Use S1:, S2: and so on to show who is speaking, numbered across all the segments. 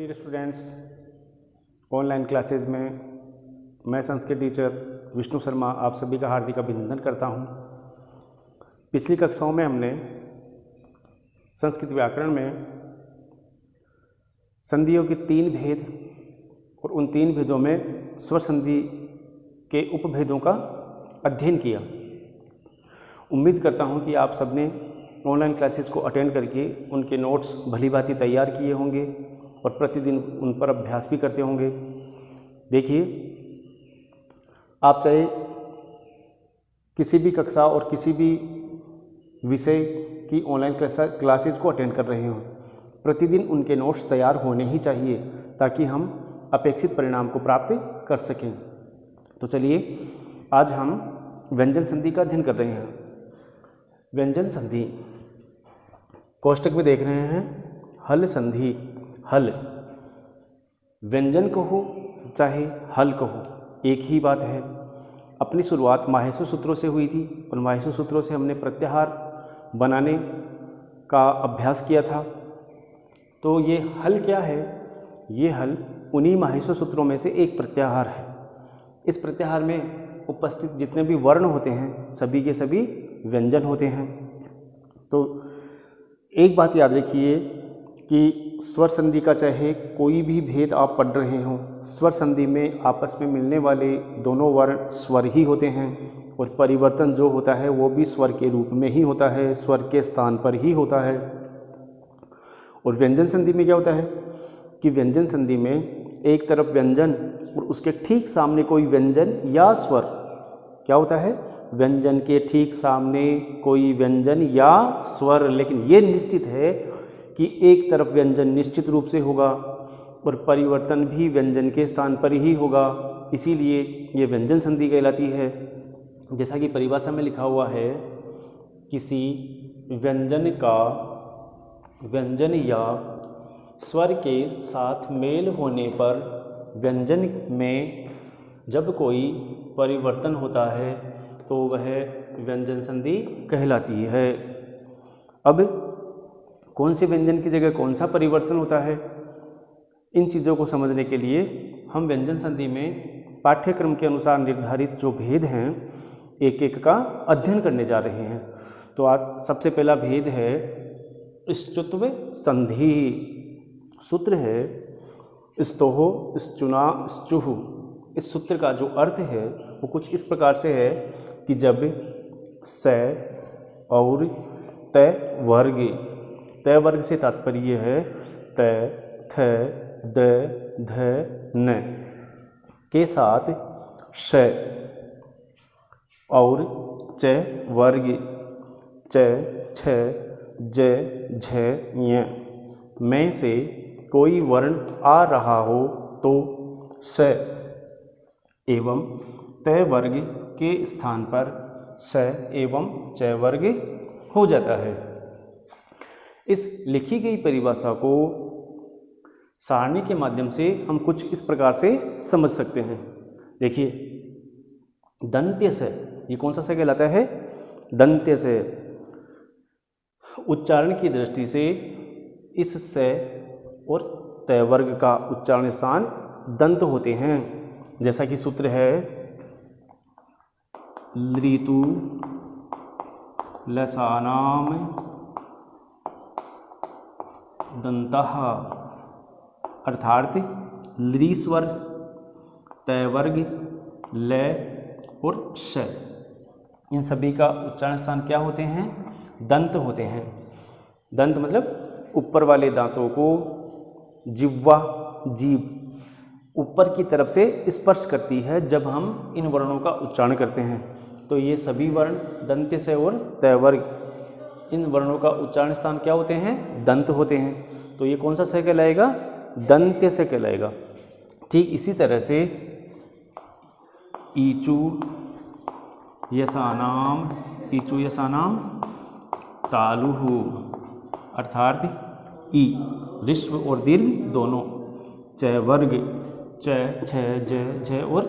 S1: Dear students, online classes में मैं Sanskrit teacher Vishnu Sharma आप सभी का हार्दिक अभिनंदन करता हूं। पिछली कक्षाओं में हमने संस्कृत व्याकरण में संधियों के 3 भेद और उन 3 भेदों में स्वर संधि के उपभेदों का अध्ययन किया। उम्मीद करता हूं कि आप सबने ऑनलाइन क्लासेस को अटेंड करके उनके नोट्स भली भांति तैयार किए होंगे और प्रतिदिन उन पर अभ्यास भी करते होंगे। देखिए, आप चाहे किसी भी कक्षा और किसी भी विषय की ऑनलाइन क्लासेज को अटेंड कर रहे हों, प्रतिदिन उनके नोट्स तैयार होने ही चाहिए ताकि हम अपेक्षित परिणाम को प्राप्त कर सकें। तो चलिए, आज हम व्यंजन संधि का अध्ययन कर रहे हैं। व्यंजन संधि कोष्टक में देख रहे हैं, हल संधि। हल व्यंजन कहो चाहे हल कहो, एक ही बात है। अपनी शुरुआत माहेश्वर सूत्रों से हुई थी और माहेश्वर सूत्रों से हमने प्रत्याहार बनाने का अभ्यास किया था। तो ये हल क्या है? ये हल उन्हीं माहेश्वर सूत्रों में से एक प्रत्याहार है। इस प्रत्याहार में उपस्थित जितने भी वर्ण होते हैं सभी के सभी व्यंजन होते हैं। तो एक बात याद रखिए कि स्वर संधि का चाहे कोई भी भेद आप पढ़ रहे हों, स्वर संधि में आपस में मिलने वाले दोनों वर्ण स्वर ही होते हैं और परिवर्तन जो होता है वो भी स्वर के रूप में ही होता है, स्वर के स्थान पर ही होता है। और व्यंजन संधि में क्या होता है कि व्यंजन संधि में एक तरफ व्यंजन और उसके ठीक सामने कोई व्यंजन या स्वर, क्या होता है? व्यंजन के ठीक सामने कोई व्यंजन या स्वर, लेकिन ये निश्चित है कि एक तरफ व्यंजन निश्चित रूप से होगा और परिवर्तन भी व्यंजन के स्थान पर ही होगा, इसीलिए ये व्यंजन संधि कहलाती है। जैसा कि परिभाषा में लिखा हुआ है, किसी व्यंजन का व्यंजन या स्वर के साथ मेल होने पर व्यंजन में जब कोई परिवर्तन होता है तो वह व्यंजन संधि कहलाती है। अब कौन से व्यंजन की जगह कौन सा परिवर्तन होता है, इन चीज़ों को समझने के लिए हम व्यंजन संधि में पाठ्यक्रम के अनुसार निर्धारित जो भेद हैं एक एक का अध्ययन करने जा रहे हैं। तो आज सबसे पहला भेद है स्तुत्व संधि। सूत्र है स्तोहो श्चुना श्चुः। इस सूत्र का जो अर्थ है वो कुछ इस प्रकार से है कि जब स और तय वर्ग से तात्पर्य है त, थ, द, ध, न के साथ श और च वर्ग च, छ, ज, झ, ञ में से कोई वर्ण आ रहा हो तो स एवं तय वर्ग के स्थान पर स एवं च वर्ग हो जाता है। इस लिखी गई परिभाषा को सारणी के माध्यम से हम कुछ इस प्रकार से समझ सकते हैं। देखिए, दंत्य से, ये कौन सा से कहलाता है? दंत्य से। उच्चारण की दृष्टि से इस से और तय वर्ग का उच्चारण स्थान दंत होते हैं। जैसा कि सूत्र है ऋतु लसानाम दंतः, अर्थात लृ स्वर, तय वर्ग, ल और श, इन सभी का उच्चारण स्थान क्या होते हैं? दंत होते हैं। दंत मतलब ऊपर वाले दांतों को जिह्वा, जीभ ऊपर की तरफ से स्पर्श करती है जब हम इन वर्णों का उच्चारण करते हैं। तो ये सभी वर्ण दंत्य से और तय वर्ग, इन वर्णों का उच्चारण स्थान क्या होते हैं? दंत होते हैं। तो ये कौन सा से कहलाएगा? दंत्य से कहलाएगा। ठीक इसी तरह से ईचु यसानाम तालुः, अर्थात ई ऋस्व और दीर्घ दोनों, च वर्ग च, छ, ज, झ और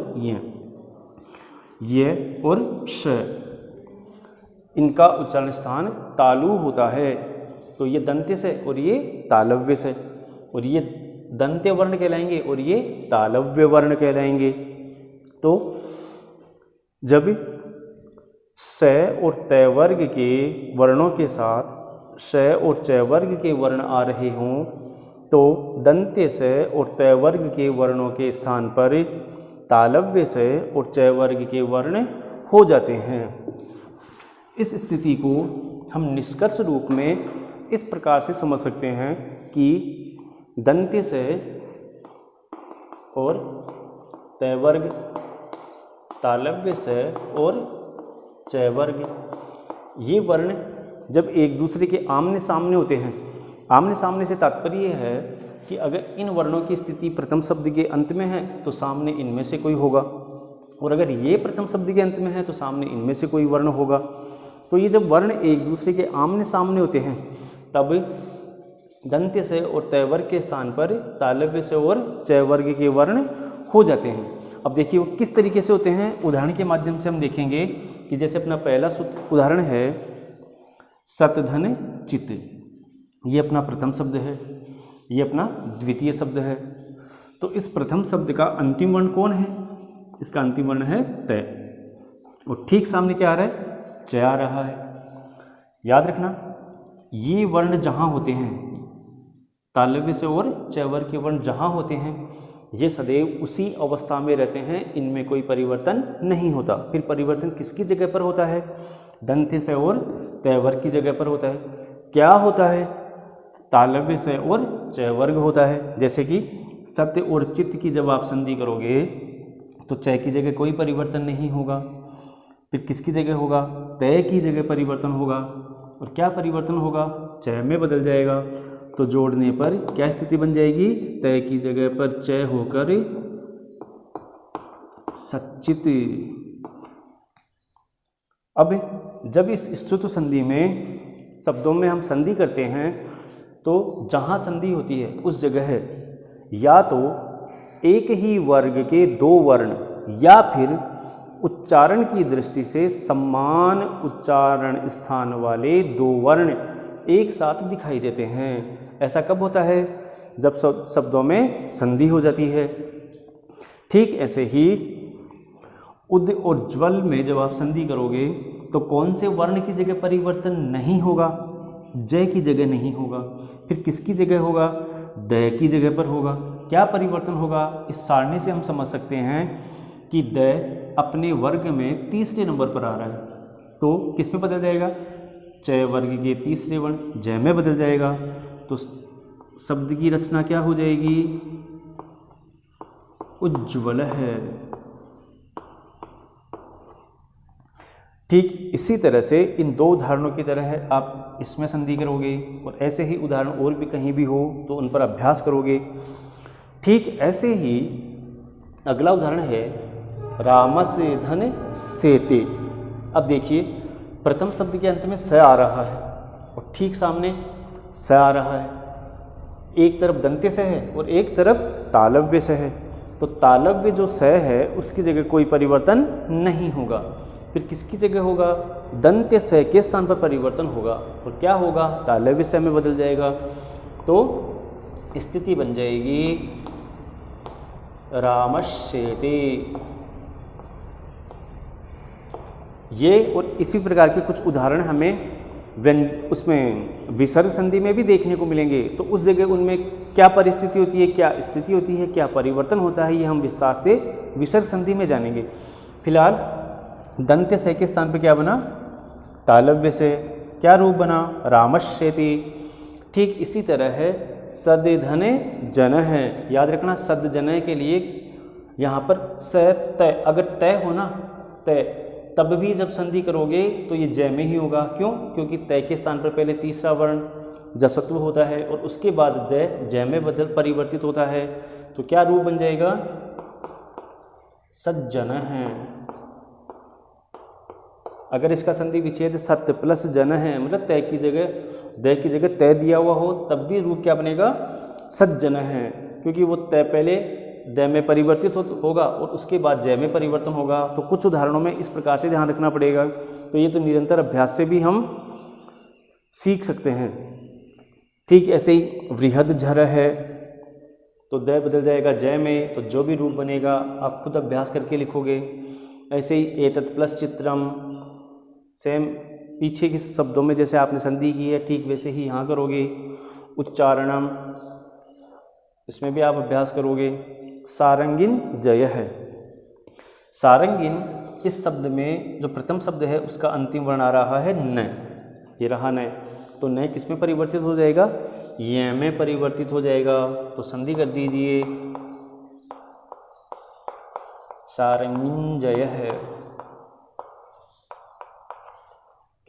S1: ये और श, इनका उच्चारण स्थान तालु होता है। तो ये दंत्य से और ये तालव्य से, और ये दंत्य वर्ण कहलाएंगे और ये तालव्य वर्ण कहलाएंगे। तो जब स और तय वर्ग के वर्णों के साथ श और च वर्ग के वर्ण आ रहे हों तो दंत्य स और तय वर्ग के वर्णों के स्थान पर तालव्य स और च वर्ग के वर्ण हो जाते हैं। इस स्थिति को हम निष्कर्ष रूप में इस प्रकार से समझ सकते हैं कि दंत्य स और तय वर्ग, तालव्य स और च वर्ग, ये वर्ण जब एक दूसरे के आमने सामने होते हैं, आमने सामने से तात्पर्य है कि अगर इन वर्णों की स्थिति प्रथम शब्द के अंत में है तो सामने इनमें से कोई होगा, और अगर ये प्रथम शब्द के अंत में है तो सामने इनमें से कोई वर्ण होगा। तो ये जब वर्ण एक दूसरे के आमने सामने होते हैं तब दंत्य से और तय वर्ग के स्थान पर तालव्य से और च वर्ग के वर्ण हो जाते हैं। अब देखिए वो किस तरीके से होते हैं, उदाहरण के माध्यम से हम देखेंगे कि जैसे अपना पहला उदाहरण है सत धन चित, ये अपना प्रथम शब्द है, ये अपना द्वितीय शब्द है। तो इस प्रथम शब्द का अंतिम वर्ण कौन है, इसका अंतिम वर्ण है तय, और ठीक सामने क्या आ रहा है, च आ रहा है। याद रखना ये वर्ण जहाँ होते हैं, तालव्य से और च वर्ग के वर्ण जहाँ होते हैं, ये सदैव उसी अवस्था में रहते हैं, इनमें कोई परिवर्तन नहीं होता। फिर परिवर्तन किसकी जगह पर होता है, दंत्य से और तय वर्ग की जगह पर होता है। क्या होता है, तालव्य से और च वर्ग होता है। जैसे कि सत्य और चित्त की जब आप संधि करोगे तो च की जगह कोई परिवर्तन नहीं होगा, फिर किसकी जगह होगा, तय की जगह परिवर्तन होगा, और क्या परिवर्तन होगा, च में बदल जाएगा। तो जोड़ने पर क्या स्थिति बन जाएगी, तय की जगह पर च होकर सच्चित। अब जब इस श्रुत संधि में शब्दों में हम संधि करते हैं तो जहाँ संधि होती है उस जगह या तो एक ही वर्ग के दो वर्ण या फिर उच्चारण की दृष्टि से समान उच्चारण स्थान वाले दो वर्ण एक साथ दिखाई देते हैं। ऐसा कब होता है, जब शब्दों में संधि हो जाती है। ठीक ऐसे ही उद और ज्वल में जब आप संधि करोगे तो कौन से वर्ण की जगह परिवर्तन नहीं होगा, जय की जगह नहीं होगा, फिर किसकी जगह होगा, दय की जगह पर होगा। क्या परिवर्तन होगा, इस सारणी से हम समझ सकते हैं कि दय अपने वर्ग में तीसरे नंबर पर आ रहा है, तो किस में बदल जाएगा, च वर्ग के तीसरे वर्ण जय में बदल जाएगा। तो शब्द की रचना क्या हो जाएगी, उज्ज्वल है। ठीक इसी तरह से इन दो उदाहरणों की तरह है, आप इसमें संधि करोगे और ऐसे ही उदाहरण और भी कहीं भी हो तो उन पर अभ्यास करोगे। ठीक ऐसे ही अगला उदाहरण है रामस्य धन सेते। अब देखिए प्रथम शब्द के अंत में स आ रहा है और ठीक सामने स आ रहा है, एक तरफ दंत्य से है और एक तरफ तालव्य से है। तो तालव्य जो स है उसकी जगह कोई परिवर्तन नहीं होगा, फिर किसकी जगह होगा, दंत्य स के स्थान पर परिवर्तन होगा और क्या होगा, तालव्य स में बदल जाएगा। तो स्थिति बन जाएगी रामश्येते। ये और इसी प्रकार के कुछ उदाहरण हमें उसमें विसर्ग संधि में भी देखने को मिलेंगे। तो उस जगह उनमें क्या परिस्थिति होती है, क्या स्थिति होती है, क्या परिवर्तन होता है, ये हम विस्तार से विसर्ग संधि में जानेंगे। फिलहाल दंत्य से के स्थान पर क्या बना, तालव्य से, क्या रूप बना, रामश्येति। ठीक इसी तरह है सद धने जन है। याद रखना सद जन के लिए यहाँ पर स तय, अगर तय होना तय, तब भी जब संधि करोगे तो ये जय में ही होगा। क्यों, क्योंकि तय के स्थान पर पहले तीसरा वर्ण जसत्व होता है और उसके बाद दय जय में बदल परिवर्तित होता है। तो क्या रूप बन जाएगा, सज्जन है। अगर इसका संधि विच्छेद सत्य प्लस जन है, मतलब तय की जगह दय की जगह तय दिया हुआ हो, तब भी रूप क्या बनेगा, सज्जन है, क्योंकि वो तय पहले दय में परिवर्तित होगा और उसके बाद जय में परिवर्तन होगा। तो कुछ उदाहरणों में इस प्रकार से ध्यान रखना पड़ेगा। तो ये तो निरंतर अभ्यास से भी हम सीख सकते हैं। ठीक ऐसे ही वृहद झर है, तो द बदल जाएगा जय में, तो जो भी रूप बनेगा आप खुद अभ्यास करके लिखोगे। ऐसे ही एतत् प्लस चित्रम, सेम पीछे के शब्दों में जैसे आपने संधि की है ठीक वैसे ही यहाँ करोगे। उच्चारणम, इसमें भी आप अभ्यास करोगे। सारंगिन जय है, सारंगिन इस शब्द में जो प्रथम शब्द है उसका अंतिम वर्ण आ रहा है न, ये रहा न, तो न किस में परिवर्तित हो जाएगा, य में परिवर्तित हो जाएगा। तो संधि कर दीजिए, सारंगिन जय है,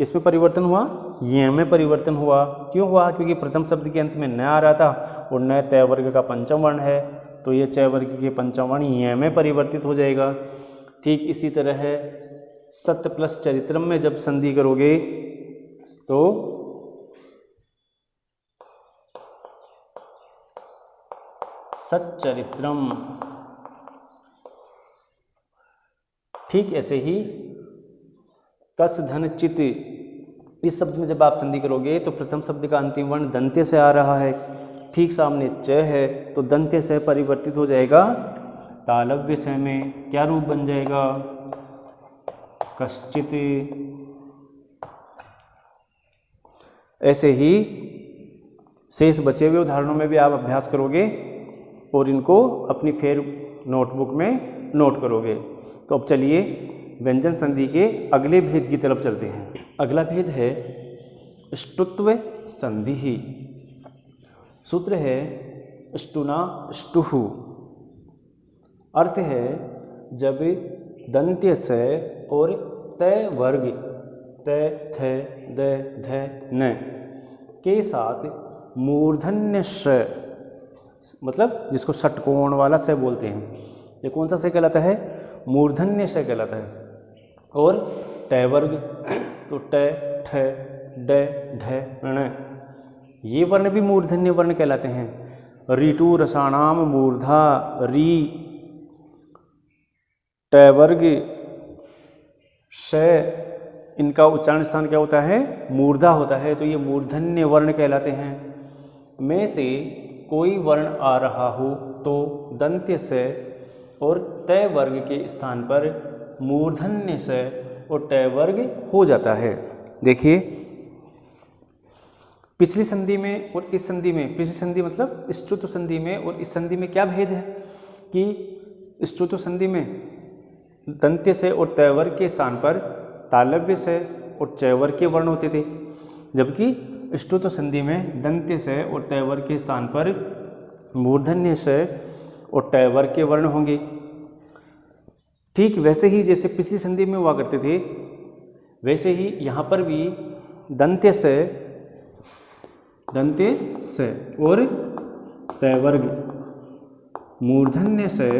S1: किस में परिवर्तन हुआ, य में परिवर्तन हुआ। क्यों हुआ, क्योंकि प्रथम शब्द के अंत में न आ रहा था और न तय वर्ग का पंचम वर्ण है, तो ये चय वर्ग के पंचम वर्ण य में परिवर्तित हो जाएगा। ठीक इसी तरह है सत्य प्लस चरित्रम में जब संधि करोगे तो सच्चरित्रम, ठीक ऐसे ही कस धन चित, इस शब्द में जब आप संधि करोगे तो प्रथम शब्द का अंतिम वर्ण दंत्य से आ रहा है, ठीक सामने च है तो दंत्य से परिवर्तित हो जाएगा तालव्य से में, क्या रूप बन जाएगा, कश्चित। ऐसे ही शेष बचे हुए उदाहरणों में भी आप अभ्यास करोगे और इनको अपनी फेर नोटबुक में नोट करोगे। तो अब चलिए व्यंजन संधि के अगले भेद की तरफ चलते हैं। अगला भेद है ष्टुत्व संधि। सूत्र है ष्टुना ष्टुहु, अर्थ है जब दंत्य से और तय वर्ग तय थ द ध न के साथ मूर्धन्य स, मतलब जिसको षटकोण वाला स बोलते हैं, ये कौन सा स कहलाता है, मूर्धन्य स कहलाता है। और टय वर्ग तो ट ठ ड ढ ण, ये वर्ण भी मूर्धन्य वर्ण कहलाते हैं। ऋतु रसाणाम मूर्धा, री टय वर्ग श, इनका उच्चारण स्थान क्या होता है, मूर्धा होता है, तो ये मूर्धन्य वर्ण कहलाते हैं। में से कोई वर्ण आ रहा हो तो दंत्य से और तय वर्ग के स्थान पर मूर्धन्य से और टय वर्ग हो जाता है। देखिए पिछली संधि में और इस संधि में, पिछली संधि मतलब ष्टुत्व संधि में और इस संधि में क्या भेद है कि ष्टुत्व संधि में दंत्य से और तय वर्ग के स्थान पर तालव्य से और चय वर्ग के वर्ण होते थे, जबकि ष्टुत्व संधि में दंत्य से और तय वर्ग के स्थान पर मूर्धन्य से और टय वर्ग के वर्ण होंगे। ठीक वैसे ही जैसे पिछली संधि में हुआ करते थे, वैसे ही यहाँ पर भी दंत्य से और तय वर्ग, मूर्धन्य से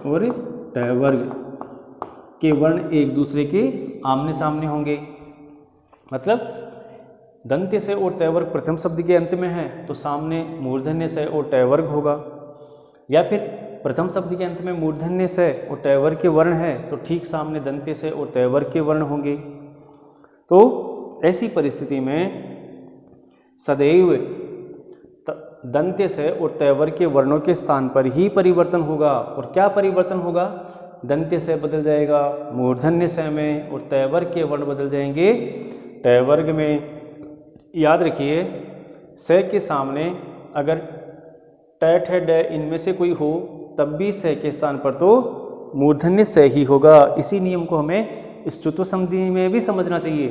S1: और टय वर्ग के वर्ण एक दूसरे के आमने सामने होंगे। मतलब दंत्य से और टय वर्ग प्रथम शब्द के अंत में है तो सामने मूर्धन्य से और टय वर्ग होगा, या फिर प्रथम शब्द के अंत में मूर्धन्य से और टय वर्ग के वर्ण है तो ठीक सामने दंत्य से और टय वर्ग के वर्ण होंगे। तो ऐसी परिस्थिति में सदैव दंत्य से और तय वर्ग के वर्णों के स्थान पर ही परिवर्तन होगा। और क्या परिवर्तन होगा, दंत्य से बदल जाएगा मूर्धन्य से में और तय वर्ग के वर्ण बदल जाएंगे टय वर्ग में। याद रखिए से के सामने अगर ट ठ ड इनमें से कोई हो तब भी से के स्थान पर तो मूर्धन्य से ही होगा। इसी नियम को हमें ष्टुत्व संधि में भी समझना चाहिए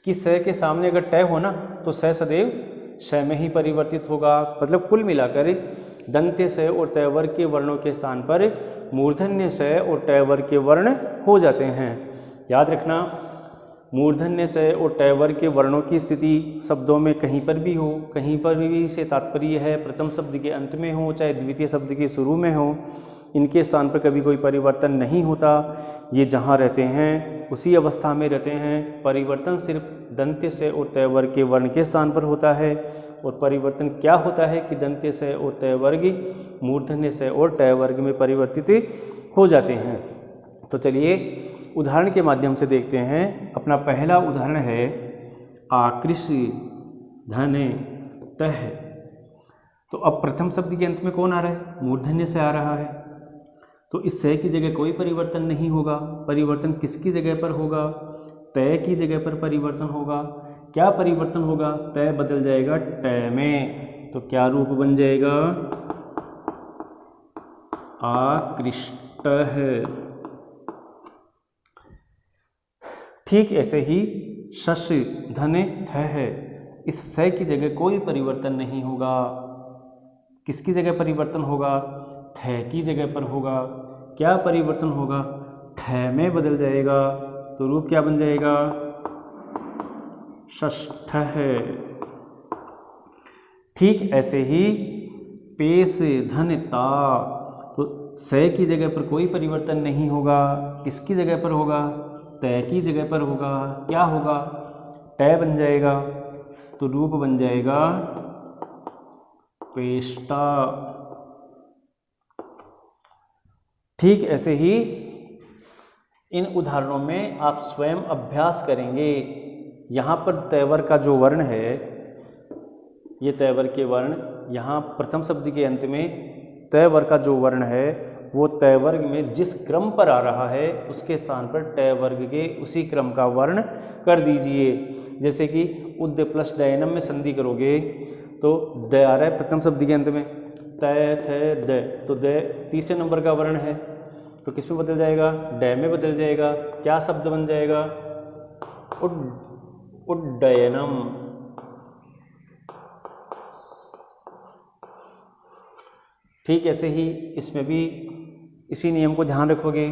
S1: कि से के सामने अगर ट हो ना तो से सदैव श में ही परिवर्तित होगा। मतलब कुल मिलाकर दंत्य से और तय वर्ग के वर्णों के स्थान पर मूर्धन्य से और टय वर्ग के वर्ण हो जाते हैं। याद रखना मूर्धन्य से और टय वर्ग के वर्णों की स्थिति शब्दों में कहीं पर भी हो, कहीं पर भी से तात्पर्य है प्रथम शब्द के अंत में हो चाहे द्वितीय शब्द के शुरू में हो, इनके स्थान पर कभी कोई परिवर्तन नहीं होता। ये जहाँ रहते हैं उसी अवस्था में रहते हैं। परिवर्तन सिर्फ दंत्य से और तय वर्ग के वर्ण के स्थान पर होता है। और परिवर्तन क्या होता है कि दंत्य से और तय वर्ग मूर्धन्य से और टय वर्ग में परिवर्तित हो जाते हैं। तो चलिए उदाहरण के माध्यम से देखते हैं। अपना पहला उदाहरण है आकृष धन तह। तो अब प्रथम शब्द के अंत में कौन आ रहा है? मूर्धन्य से आ रहा है। तो इस से की जगह कोई परिवर्तन नहीं होगा। परिवर्तन किसकी जगह पर होगा? तय की जगह पर परिवर्तन होगा। क्या परिवर्तन होगा? तय बदल जाएगा टय में। तो क्या रूप बन जाएगा? आकृष्ट है। ठीक ऐसे ही शश धने थ है, इस स की जगह कोई परिवर्तन नहीं होगा। किसकी जगह परिवर्तन होगा? थ की जगह पर होगा। क्या परिवर्तन होगा? ठ में बदल जाएगा। तो रूप क्या बन जाएगा? षष्ठ है। ठीक ऐसे ही पेश धन ता, तो स की जगह पर कोई परिवर्तन नहीं होगा। किसकी जगह पर होगा? तय की जगह पर होगा। क्या होगा? टय बन जाएगा। तो रूप बन जाएगा पेष्टा। ठीक ऐसे ही इन उदाहरणों में आप स्वयं अभ्यास करेंगे। यहाँ पर तैवर का जो वर्ण है, ये तैवर के वर्ण, यहाँ प्रथम शब्द के अंत में तैवर का जो वर्ण है वो तैवर्ग में जिस क्रम पर आ रहा है उसके स्थान पर टैवर्ग के उसी क्रम का वर्ण कर दीजिए। जैसे कि उद्य प्लस डयनम में संधि करोगे तो द आ रहा है प्रथम शब्द के अंत में, तय थे द, तो द तीसरे नंबर का वर्ण है, तो किस में बदल जाएगा? ड में बदल जाएगा। क्या शब्द बन जाएगा? उड्डयनम। ठीक ऐसे ही इसमें भी इसी नियम को ध्यान रखोगे।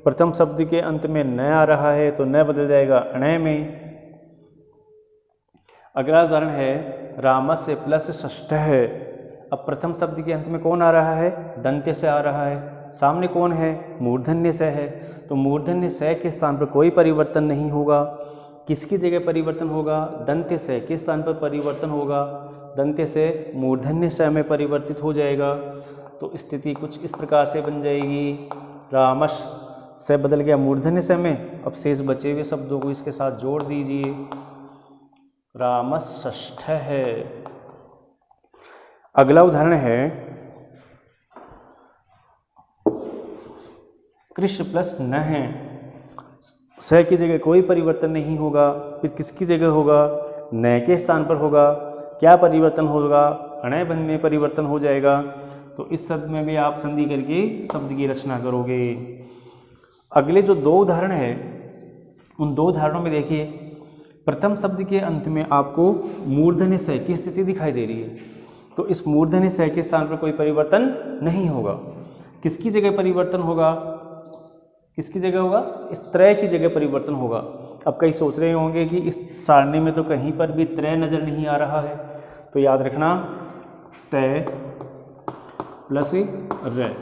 S1: प्रथम शब्द के अंत में न आ रहा है तो न बदल जाएगा अणय में। अगला उदाहरण है रामस्य प्लस षष्ठ है। अब प्रथम शब्द के अंत में कौन आ रहा है? दंत्य से आ रहा है। सामने कौन है? मूर्धन्य से है। तो मूर्धन्य से के स्थान पर कोई परिवर्तन नहीं होगा। किसकी जगह परिवर्तन होगा? दंत्य से के स्थान पर परिवर्तन होगा। दंत्य से मूर्धन्य से में परिवर्तित हो जाएगा। तो स्थिति कुछ इस प्रकार से बन जाएगी। रामश से बदल गया मूर्धन्य से में। अब शेष बचे हुए शब्दों को इसके साथ जोड़ दीजिए। रामषष्ठ है। अगला उदाहरण है कृष्ण प्लस न है। स की जगह कोई परिवर्तन नहीं होगा। फिर किसकी जगह होगा? न के स्थान पर होगा। क्या परिवर्तन होगा? अणय बन में परिवर्तन हो जाएगा। तो इस शब्द में भी आप संधि करके शब्द की रचना करोगे। अगले जो दो उदाहरण है उन दो उदाहरणों में देखिए, प्रथम शब्द के अंत में आपको मूर्धन्य स की स्थिति दिखाई दे रही है। तो इस मूर्धन्य स के स्थान पर कोई परिवर्तन नहीं होगा। किसकी जगह परिवर्तन होगा? किसकी जगह होगा? इस त्रय की जगह परिवर्तन होगा। अब कई सोच रहे होंगे कि इस सारणी में तो कहीं पर भी त्रय नजर नहीं आ रहा है। तो याद रखना तय प्लस र,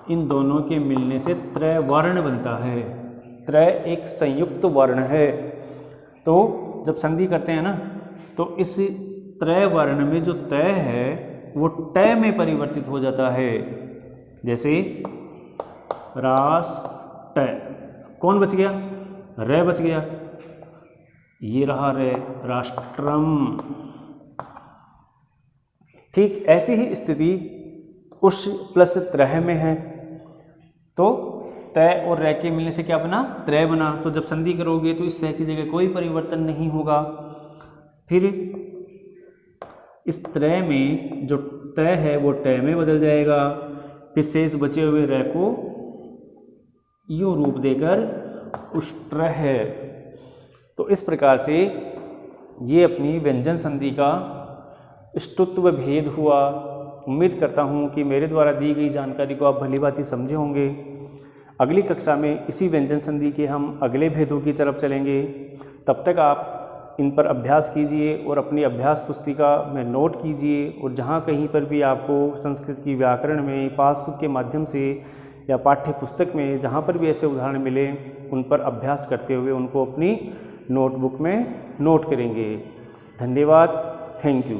S1: इन दोनों के मिलने से त्रय वर्ण बनता है। त्रय एक संयुक्त वर्ण है। तो जब संधि करते हैं ना तो इस त्रय वर्ण में जो तय है वो टय में परिवर्तित हो जाता है। जैसे राष्ट्र, कौन बच गया? र बच गया। ये रहा रे, राष्ट्रम। ठीक ऐसी ही स्थिति उष प्लस त्रय में है। तो तय और रै के मिलने से क्या बना? त्रय बना। तो जब संधि करोगे तो इस स की जगह कोई परिवर्तन नहीं होगा। फिर इस त्रय में जो तय है वो टय में बदल जाएगा। फिर शेष बचे हुए रै को यो रूप देकर उष्ट्र है। तो इस प्रकार से ये अपनी व्यंजन संधि का ष्टुत्व भेद हुआ। उम्मीद करता हूँ कि मेरे द्वारा दी गई जानकारी को आप भली भांति समझे होंगे। अगली कक्षा में इसी व्यंजन संधि के हम अगले भेदों की तरफ चलेंगे। तब तक आप इन पर अभ्यास कीजिए और अपनी अभ्यास पुस्तिका में नोट कीजिए। और जहाँ कहीं पर भी आपको संस्कृत की व्याकरण में पासबुक के माध्यम से या पाठ्य पुस्तक में जहाँ पर भी ऐसे उदाहरण मिले उन पर अभ्यास करते हुए उनको अपनी नोटबुक में नोट करेंगे। धन्यवाद। Thank you.